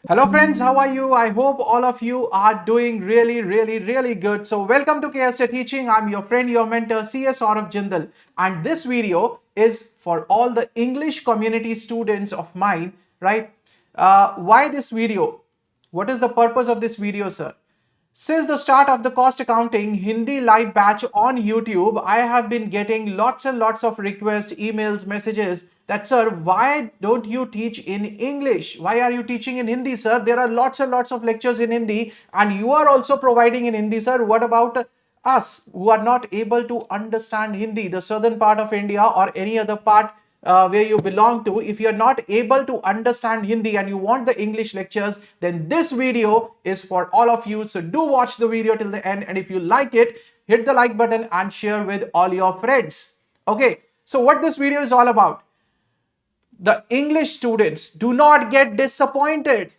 Hello friends, how are you? I hope all of you are doing really good. So welcome to KSJ Teaching. I'm your friend, your mentor, Saurav Jindal. And this video is for all the English community students of mine, right? Why this video? What is the purpose of this video, sir? Since the start of the cost accounting Hindi live batch on YouTube, I have been getting lots and lots of requests, emails, messages that, sir, why don't you teach in English? Why are you teaching in Hindi, sir? There are lots and lots of lectures in Hindi and you are also providing in Hindi, sir. What about us who are not able to understand Hindi, the southern part of India or any other part where you belong to? If you're not able to understand Hindi and you want the English lectures, then this video is for all of you. So do watch the video till the end, and if you like it, hit the like button and share with all your friends. Okay, so what this video is all about: the English students, do not get disappointed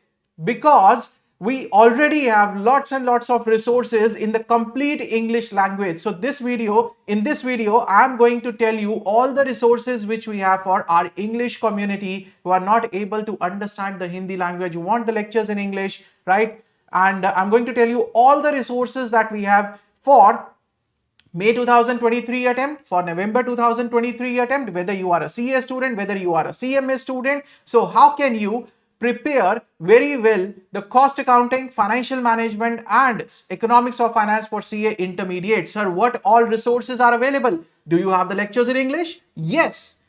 because we already have lots and lots of resources in the complete English language. So in this video, I am going to tell you all the resources which we have for our English community who are not able to understand the Hindi language, who want the lectures in English, right? And I'm going to tell you all the resources that we have for May 2023 attempt, for November 2023 attempt, whether you are a CA student, whether you are a CMA student. So how can you prepare very well the cost accounting, financial management and economics of finance for CA intermediate? Sir, what all resources are available? Do you have the lectures in English? Yes,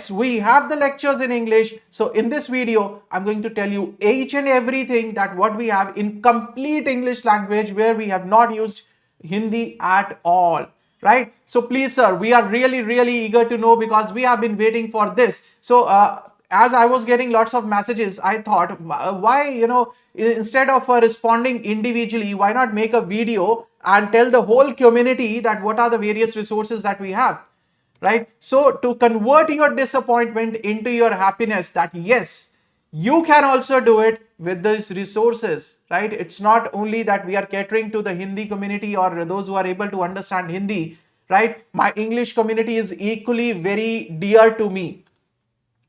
we have the lectures in English. So in this video, I'm going to tell you each and everything that what we have in complete English language, where we have not used Hindi at all, right? So please, sir, we are really eager to know because we have been waiting for this. So as I was getting lots of messages, I thought, why, instead of responding individually, why not make a video and tell the whole community that what are the various resources that we have, right? So to convert your disappointment into your happiness, that yes, you can also do it with these resources, right? It's not only that we are catering to the Hindi community or those who are able to understand Hindi, right? My English community is equally very dear to me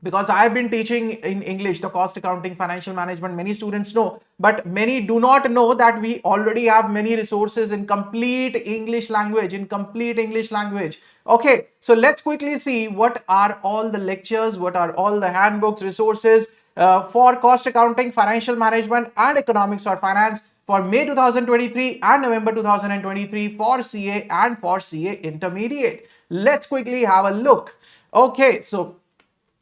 because I've been teaching in English, the cost accounting, financial management. Many students know, but many do not know that we already have many resources in complete English language, Okay, so let's quickly see what are all the lectures, what are all the handbooks, resources for cost accounting, financial management and economics or finance for May 2023 and November 2023 for CA and for CA intermediate. Let's quickly have a look. Okay, so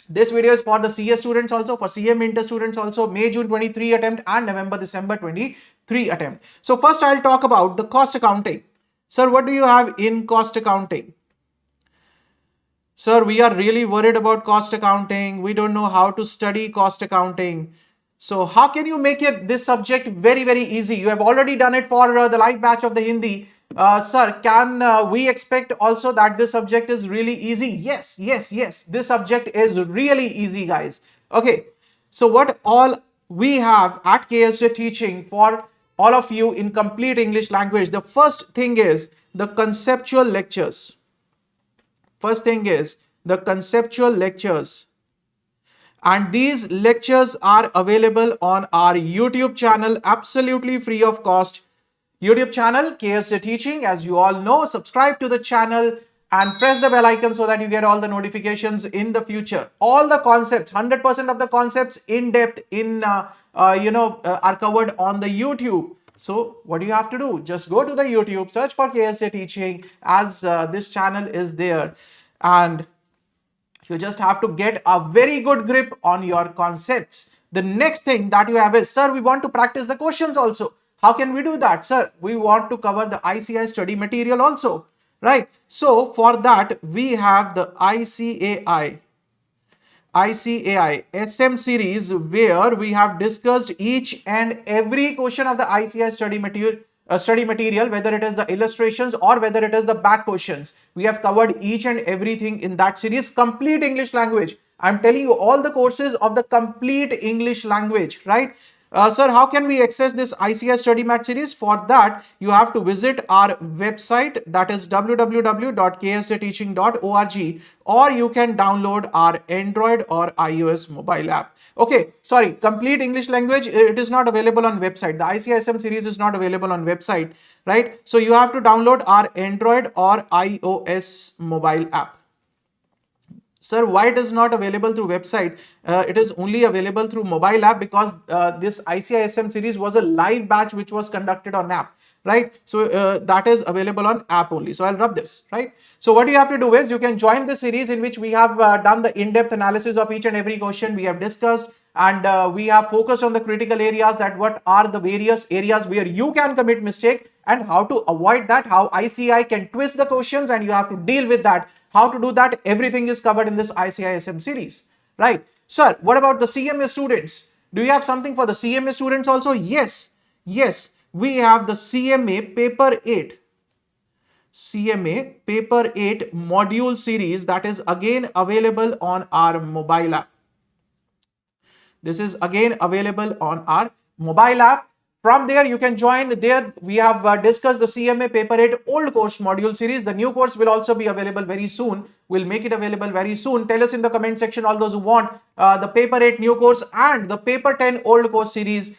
this video is for the CA students also, for CA Minter students also, May, June 23 attempt and November, December 23 attempt. So first I'll talk about the cost accounting. Sir, what do you have in cost accounting? Sir, we are really worried about cost accounting. We don't know how to study cost accounting. So how can you make this subject very easy? You have already done it for the live batch of the Hindi. Sir, can we expect also that this subject is really easy? Yes. This subject is really easy, guys. Okay. So what all we have at KSJ Teaching for all of you in complete English language. The first thing is the conceptual lectures. And these lectures are available on our YouTube channel absolutely free of cost. YouTube channel KSJ Teaching, as you all know. Subscribe to the channel and press the bell icon so that you get all the notifications in the future. All the concepts, 100% of the concepts in depth are covered on the YouTube. So what do you have to do? Just go to the YouTube, search for KSJ Teaching, as this channel is there, and you just have to get a very good grip on your concepts. The next thing that you have is, sir, we want to practice the questions also. How can we do that, sir? We want to cover the ICAI study material also, right? So for that, we have the ICAI SM series, where we have discussed each and every question of the ICAI study material, whether it is the illustrations or whether it is the back questions. We have covered each and everything in that series, complete English language. I'm telling you all the courses of the complete English language, right? Sir, how can we access this ICAI Study Mat series? For that, you have to visit our website, that is www.ksjteaching.org, or you can download our Android or iOS mobile app. Okay, sorry, complete English language, it is not available on website. The ICISM series is not available on website, right? So you have to download our Android or iOS mobile app. Sir, why it is not available through website? It is only available through mobile app because this ICISM series was a live batch which was conducted on app, right? So that is available on app only. So I'll rub this, right? So what you have to do is you can join the series in which we have done the in-depth analysis of each and every question we have discussed, and we have focused on the critical areas, that what are the various areas where you can commit mistake and how to avoid that, how ICAI can twist the questions and you have to deal with that. How to do that, everything is covered in this ICISM series, right? Sir, what about the CMA students? Do you have something for the CMA students also? Yes, we have the CMA paper 8 module series, that is again available on our mobile app. This is again available on our mobile app. From there, you can join. There we have discussed the CMA Paper 8 old course module series. The new course will also be available very soon. We'll make it available very soon. Tell us in the comment section, all those who want the Paper 8 new course and the Paper 10 old course series.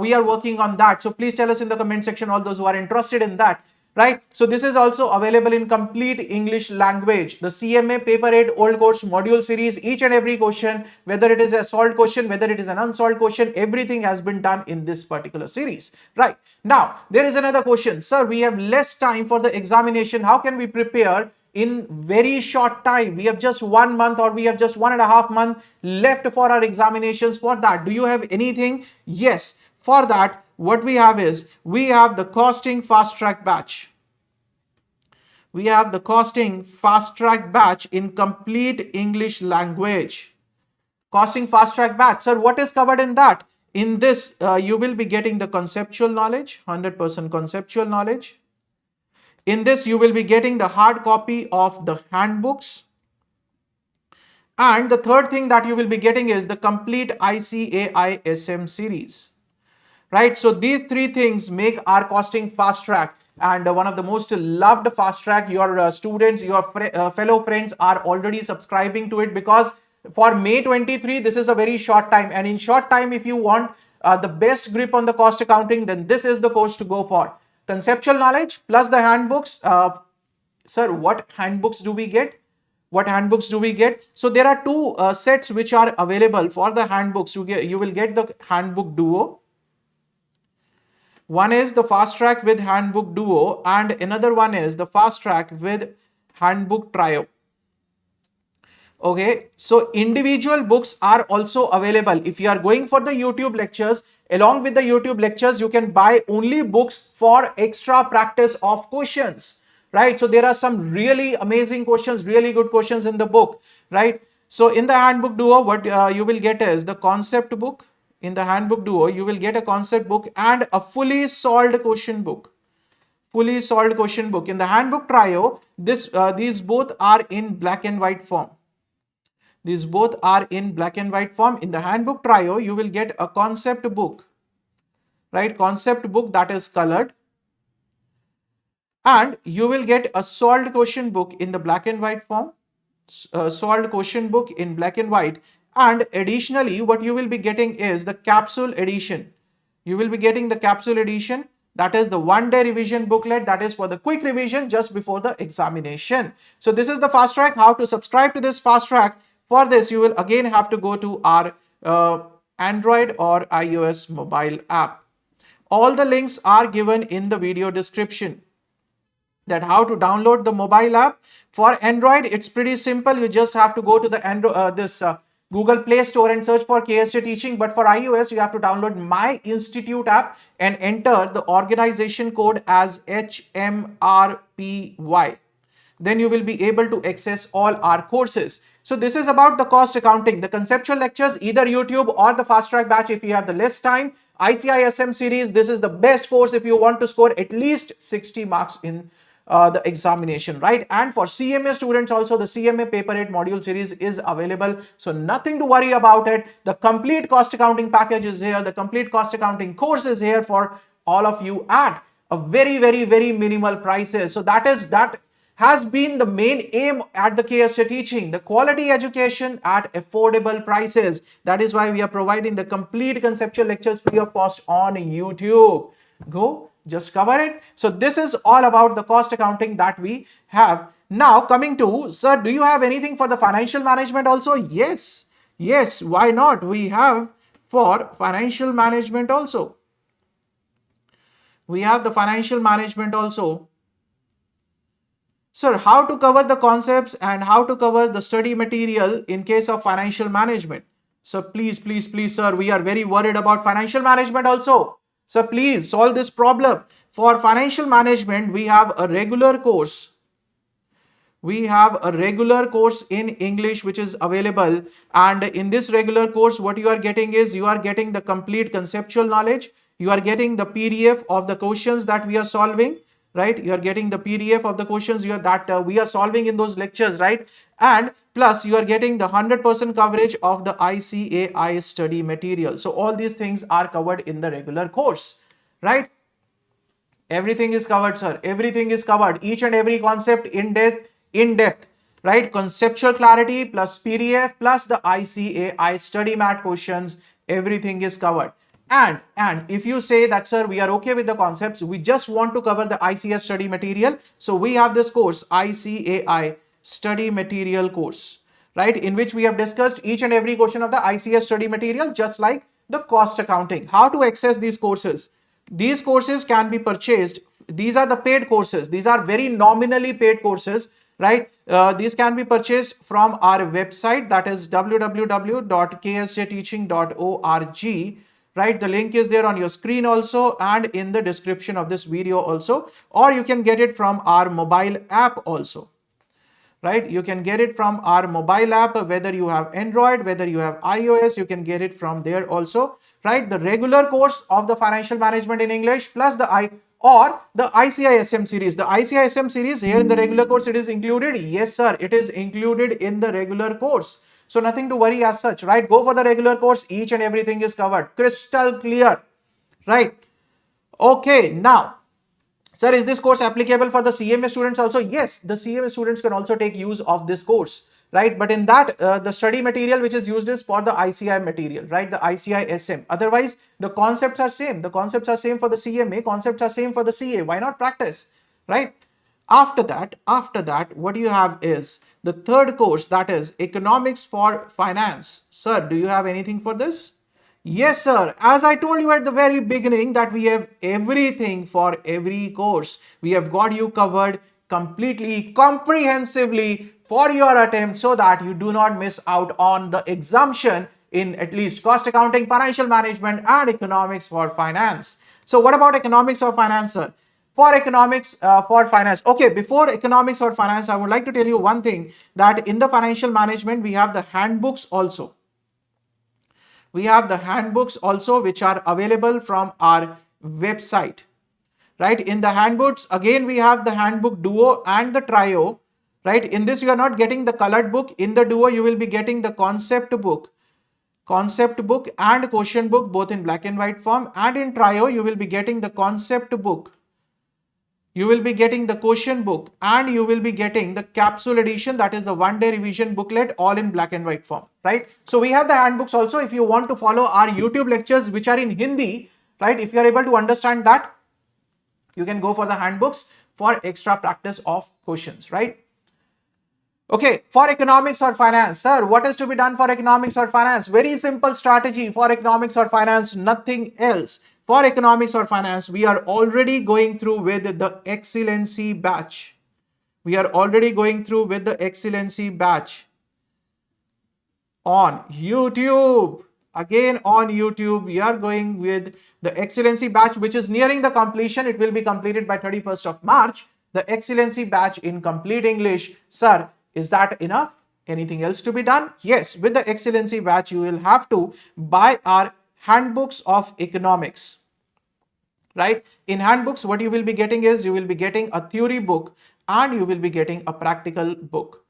We are working on that. So please tell us in the comment section, all those who are interested in that. Right, so this is also available in complete English language. The CMA Paper 8 old course module series, each and every question, whether it is a solved question, whether it is an unsolved question, everything has been done in this particular series. Right, now there is another question. Sir, we have less time for the examination. How can we prepare in very short time? We have just 1 month or we have just 1.5 months left for our examinations. For that, do you have anything? Yes, for that, what we have is, we have the costing fast track batch. We have the costing fast track batch in complete English language. Costing fast track batch. Sir, what is covered in that? In this, you will be getting the conceptual knowledge, 100% conceptual knowledge. In this, you will be getting the hard copy of the handbooks. And the third thing that you will be getting is the complete ICAI SM series. Right, so these three things make our costing fast track, and one of the most loved fast track. Your students, your fellow friends are already subscribing to it, because for May 23 this is a very short time, and in short time, if you want the best grip on the cost accounting, then this is the course to go for. Conceptual knowledge plus the handbooks. Sir, what handbooks do we get? What handbooks do we get? So there are two sets which are available for the handbooks. You will get the handbook duo. One is the fast track with handbook duo, and another one is the fast track with handbook trio. Okay, so individual books are also available. If you are going for the YouTube lectures, along with the YouTube lectures, you can buy only books for extra practice of questions, right? So there are some really amazing questions, really good questions in the book, right? So in the handbook duo, what you will get is the concept book. In the handbook duo, you will get a concept book and a fully solved question book. Fully solved question book. In the handbook trio, these both are in black and white form. These both are in black and white form. In the handbook trio, you will get a concept book, right? Concept book that is colored. And you will get a solved question book in the black and white form. Solved question book in black and white. And additionally, what you will be getting is the capsule edition. You will be getting the capsule edition. That is the one-day revision booklet. That is for the quick revision just before the examination. So this is the fast track. How to subscribe to this fast track? For this, you will again have to go to our Android or iOS mobile app. All the links are given in the video description. That how to download the mobile app. For Android, it's pretty simple. You just have to go to the Google Play Store and search for KSJ Teaching. But for iOS, you have to download My Institute app and enter the organization code as HMRPY. Then you will be able to access all our courses. So this is about the cost accounting, the conceptual lectures, either YouTube or the fast track batch if you have the less time. ICISM series, this is the best course if you want to score at least 60 marks in the examination, right? And for CMA students also, the CMA paper 8 module series is available, so nothing to worry about it. The complete cost accounting package is here, the complete cost accounting course is here for all of you at a very minimal prices. So that has been the main aim at the KSJ Teaching, the quality education at affordable prices. That is why we are providing the complete conceptual lectures free of cost on YouTube. Go, just cover it. So this is all about the cost accounting that we have. Now coming to, sir, do you have anything for the financial management also? Yes, why not? We have for financial management also. We have the financial management also. Sir, how to cover the concepts and how to cover the study material in case of financial management? So please, sir, we are very worried about financial management also. So please solve this problem. For financial management, we have a regular course. We have a regular course in English which is available, and in this regular course what you are getting is you are getting the complete conceptual knowledge, you are getting the PDF of the questions that we are solving, right? You are getting the PDF of the questions we are solving in those lectures, right? And plus you are getting the 100% coverage of the ICAI study material. So all these things are covered in the regular course, right? Everything is covered, sir. Everything is covered. Each and every concept in depth, right? Conceptual clarity plus PDF plus the ICAI study mat questions. Everything is covered. And if you say that, sir, we are okay with the concepts, we just want to cover the ICS study material. So we have this course, ICAI study material course, right? In which we have discussed each and every question of the ICS study material, just like the cost accounting. How to access these courses? These courses can be purchased. These are the paid courses. These are very nominally paid courses, right? These can be purchased from our website, that is www.ksjteaching.org, right? The link is there on your screen also and in the description of this video also, or you can get it from our mobile app also, right? You can get it from our mobile app, whether you have Android, whether you have iOS, you can get it from there also, right? The regular course of the financial management in English plus the ICISM series. The ICISM series here in the regular course, it is included. Yes, sir, it is included in the regular course. So nothing to worry as such, right? Go for the regular course. Each and everything is covered. Crystal clear, right? Okay, now, sir, is this course applicable for the CMA students also? Yes, the CMA students can also take use of this course, right? But in that, the study material which is used is for the ICI material, right? The ICI SM. Otherwise, the concepts are same. The concepts are same for the CMA. Concepts are same for the CA. Why not practice, right? After that, what you have is the third course, that is economics for finance. Sir, do you have anything for this? Yes, sir. As I told you at the very beginning that we have everything for every course. We have got you covered completely, comprehensively for your attempt so that you do not miss out on the exemption in at least cost accounting, financial management and economics for finance. So what about economics or finance, sir? For economics for finance. Okay, before economics or finance, I would like to tell you one thing, that in the financial management, we have the handbooks also. We have the handbooks also, which are available from our website, right? In the handbooks, again, we have the handbook Duo and the Trio, right? In this, you are not getting the colored book. In the Duo, you will be getting the concept book and question book, both in black and white form. And in Trio, you will be getting the concept book, you will be getting the question book, and you will be getting the capsule edition, that is the one-day revision booklet, all in black and white form, right? So we have the handbooks also. If you want to follow our YouTube lectures which are in Hindi, right, if you are able to understand that, you can go for the handbooks for extra practice of questions, right? Okay, for economics or finance, sir, what is to be done for economics or finance? Very simple strategy for economics or finance, nothing else. For economics or finance, we are already going through with the excellency batch. We are already going through with the excellency batch on YouTube. Again, on YouTube, we are going with the excellency batch, which is nearing the completion. It will be completed by 31st of March. The excellency batch in complete English. Sir, is that enough? Anything else to be done? Yes, with the excellency batch, you will have to buy our handbooks of economics, right? In handbooks, what you will be getting is you will be getting a theory book and you will be getting a practical book.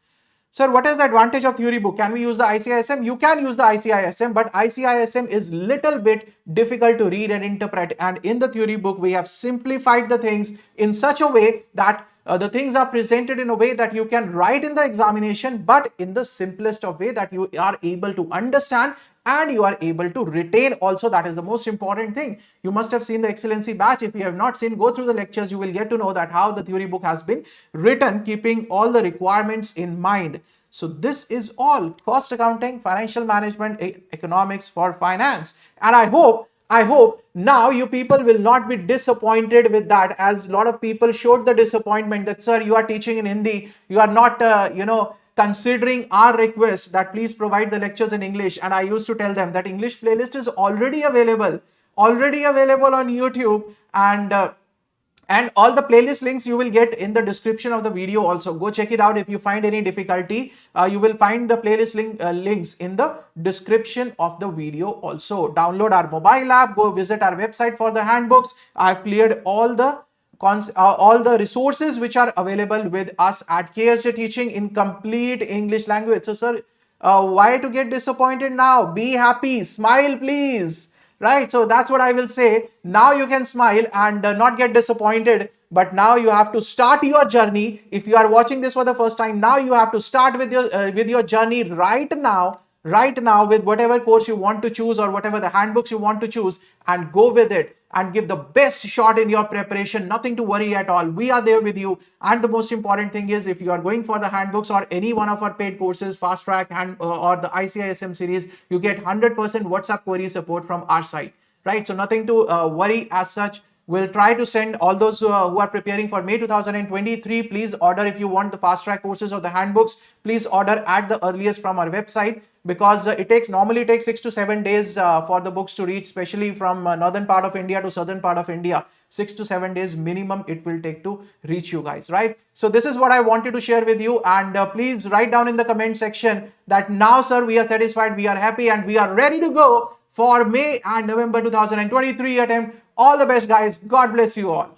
Sir, what is the advantage of theory book? Can we use the ICISM? You can use the ICISM, but ICISM is little bit difficult to read and interpret. And in the theory book, we have simplified the things in such a way that the things are presented in a way that you can write in the examination, but in the simplest of way that you are able to understand and you are able to retain also. That is the most important thing. You must have seen the excellency batch. If you have not seen, go through the lectures. You will get to know that how the theory book has been written, keeping all the requirements in mind. So this is all cost accounting, financial management, economics for finance. And I hope now you people will not be disappointed with that, as a lot of people showed the disappointment that, sir, you are teaching in Hindi, you are not considering our request that please provide the lectures in English. And I used to tell them that English playlist is already available on YouTube, and all the playlist links you will get in the description of the video also. Go check it out. If you find any difficulty, you will find the playlist links in the description of the video also. Download our mobile app, go visit our website for the handbooks. I've cleared all the resources which are available with us at KSJ Teaching in complete English language. So sir, why to get disappointed now? Be happy, smile please. Right, so that's what I will say. Now you can smile and not get disappointed, but now you have to start your journey. If you are watching this for the first time, now you have to start with your journey right now with whatever course you want to choose or whatever the handbooks you want to choose, and go with it and give the best shot in your preparation. Nothing to worry at all. We are there with you. And the most important thing is, if you are going for the handbooks or any one of our paid courses, fast track or the ICISM series, you get 100% WhatsApp query support from our side, right? So nothing to worry as such. We'll try to send all those who are preparing for May 2023. Please order if you want the fast track courses or the handbooks. Please order at the earliest from our website, because it normally takes 6 to 7 days for the books to reach, especially from northern part of India to southern part of India. 6 to 7 days minimum it will take to reach you guys, right? So this is what I wanted to share with you, and please write down in the comment section that now, sir, we are satisfied, we are happy, and we are ready to go for May and November 2023 attempt. All the best, guys. God bless you all.